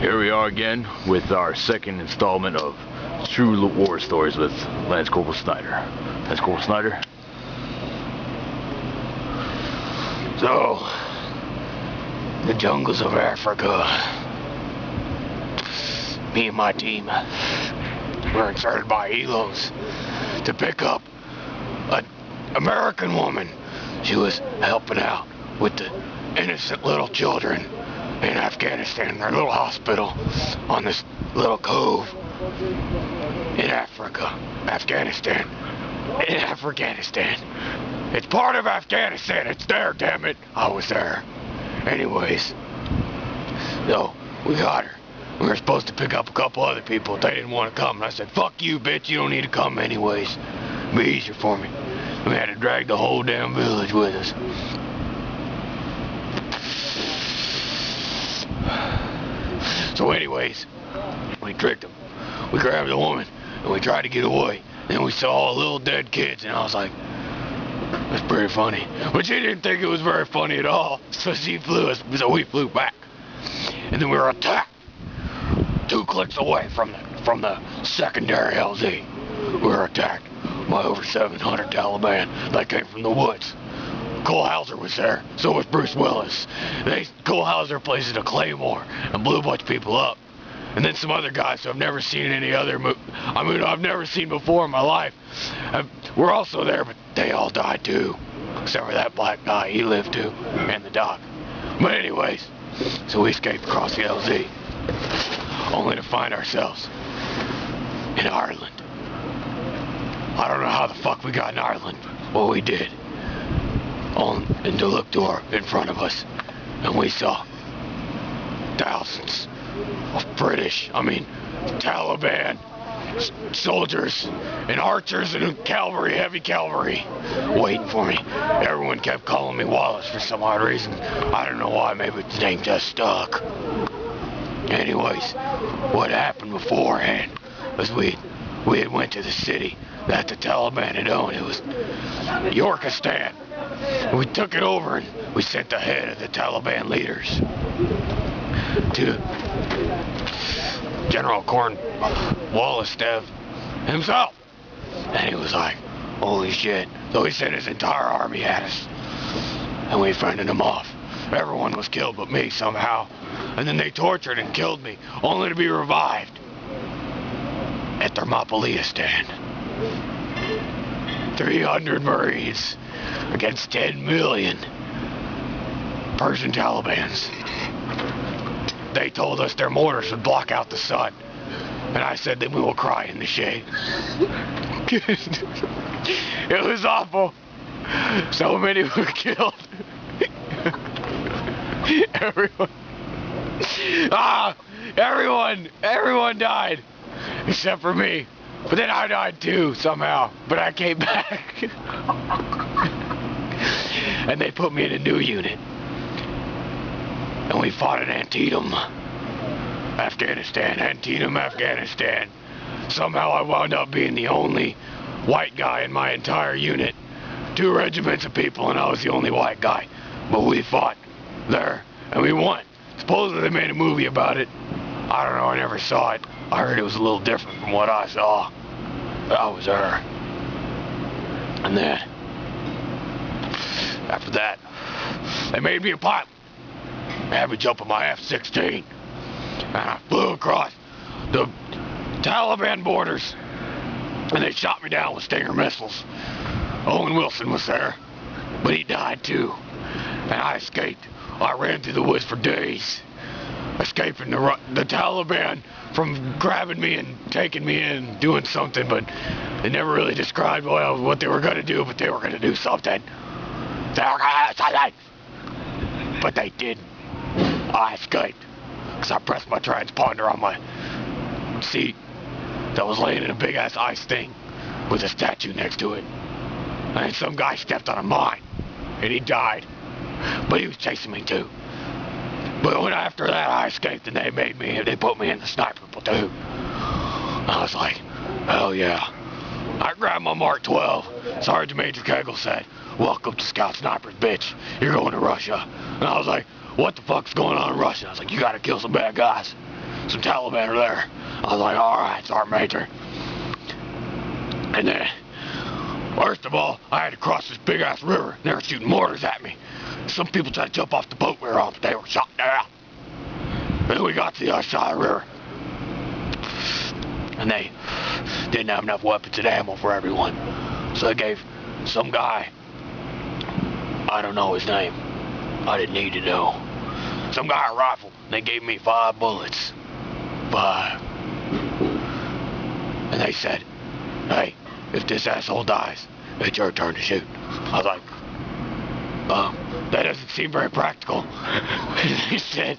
Here we are again with our second installment of True War Stories with Lance Corporal Snyder. Lance Corporal Snyder. So, the jungles of Africa, me and my team were inserted by Elos to pick up an American woman. She was helping out with the innocent little children in Afghanistan, their little hospital on this little cove in Africa, Afghanistan. It's part of Afghanistan. It's there, damn it. I was there. Anyways, so we got her. We were supposed to pick up a couple other people. They didn't want to come. And I said, fuck you, bitch. You don't need to come anyways. It'll be easier for me. We had to drag the whole damn village with us. So anyways, we tricked them. We grabbed the woman and we tried to get away. Then we saw all the little dead kids and I was like, that's pretty funny. But she didn't think it was very funny at all. So she flew us, so we flew back. And then we were attacked 2 clicks away from the secondary LZ. We were attacked by over 700 Taliban that came from the woods. Cole Hauser was there, so was Bruce Willis. Cole Hauser plays a claymore and blew a bunch of people up. And then some other guys who I've never seen in any other I've never seen before in my life. We're also there, but they all died too. Except for that black guy, he lived too, and the doc. But anyways, so we escaped across the LZ, only to find ourselves in Ireland. I don't know how the fuck we got in Ireland, but we did. And to look in front of us, and we saw thousands of Taliban soldiers and archers and cavalry, heavy cavalry, waiting for me. Everyone kept calling me Wallace for some odd reason. I don't know why, maybe the name just stuck. Anyways, what happened beforehand was we had went to the city that the Taliban had owned. It was Yorkistan. And we took it over and we sent the head of the Taliban leaders to General Cornwallis himself. And he was like, holy shit. So he sent his entire army at us. And we fended him off. Everyone was killed but me somehow. And then they tortured and killed me, only to be revived at Thermopylae. 300 Marines against 10 million Persian Talibans. They told us their mortars would block out the sun. And I said that we will cry in the shade. It was awful. So many were killed. Everyone died. Except for me. But then I died too, somehow. But I came back. And they put me in a new unit. And we fought in Antietam, Afghanistan. Somehow I wound up being the only white guy in my entire unit. 2 regiments of people and I was the only white guy. But we fought there and we won. Supposedly they made a movie about it. I don't know, I never saw it. I heard it was a little different from what I saw. But I was there. And then, after that, they made me a pilot. They had me jump on my F-16. And I flew across the Taliban borders. And they shot me down with Stinger missiles. Owen Wilson was there. But he died too. And I escaped. I ran through the woods for days. Escaping the Taliban from grabbing me and taking me in, doing something, but they never really described what they were going to do, but they were going to do something. But they didn't. I escaped, because I pressed my transponder on my seat that was laying in a big-ass ice thing with a statue next to it. And some guy stepped on a mine, and he died. But he was chasing me too. But after that I escaped and they put me in the sniper platoon. I was like, hell yeah. I grabbed my Mark 12. Sergeant Major Kegel said, welcome to Scout Snipers, bitch. You're going to Russia. And I was like, what the fuck's going on in Russia? I was like, you gotta kill some bad guys. some Taliban are there. I was like, alright, Sergeant Major. And then, first of all, I had to cross this big ass river. They were shooting mortars at me. Some people tried to jump off the boat we were on, but they were shot down. Then we got to the other side of the river. And they didn't have enough weapons and ammo for everyone. So they gave some guy, I don't know his name, I didn't need to know, some guy a rifle. They gave me 5 bullets. 5. And they said, hey, if this asshole dies, it's your turn to shoot. I was like, that doesn't seem very practical. He said,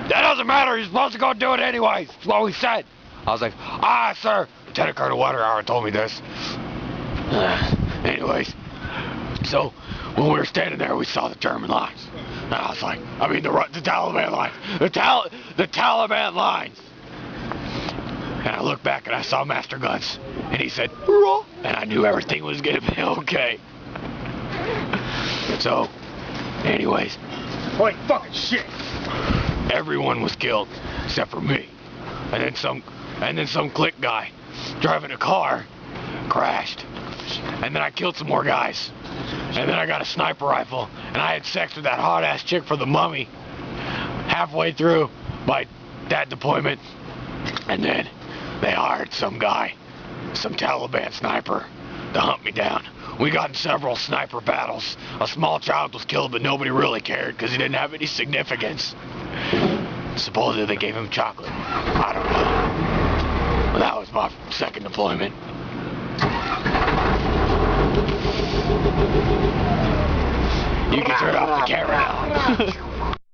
that doesn't matter, you're supposed to go do it anyways. That's what we said. I was like, sir. Lieutenant Colonel Waterhour told me this. Anyways, so when we were standing there, we saw the German lines. And I was like, I mean the Taliban lines. The Taliban lines. And I looked back and I saw Master Guns. And he said, hoorah! And I knew everything was going to be okay. So, anyways. Holy fucking shit! Everyone was killed except for me. And then some clique guy driving a car crashed. And then I killed some more guys. And then I got a sniper rifle. And I had sex with that hot ass chick for the Mummy halfway through that deployment. And then they hired some guy, some Taliban sniper, to hunt me down. We got in several sniper battles. A small child was killed, but nobody really cared because he didn't have any significance. Supposedly they gave him chocolate. I don't know. But that was my second deployment. You can turn off the camera now.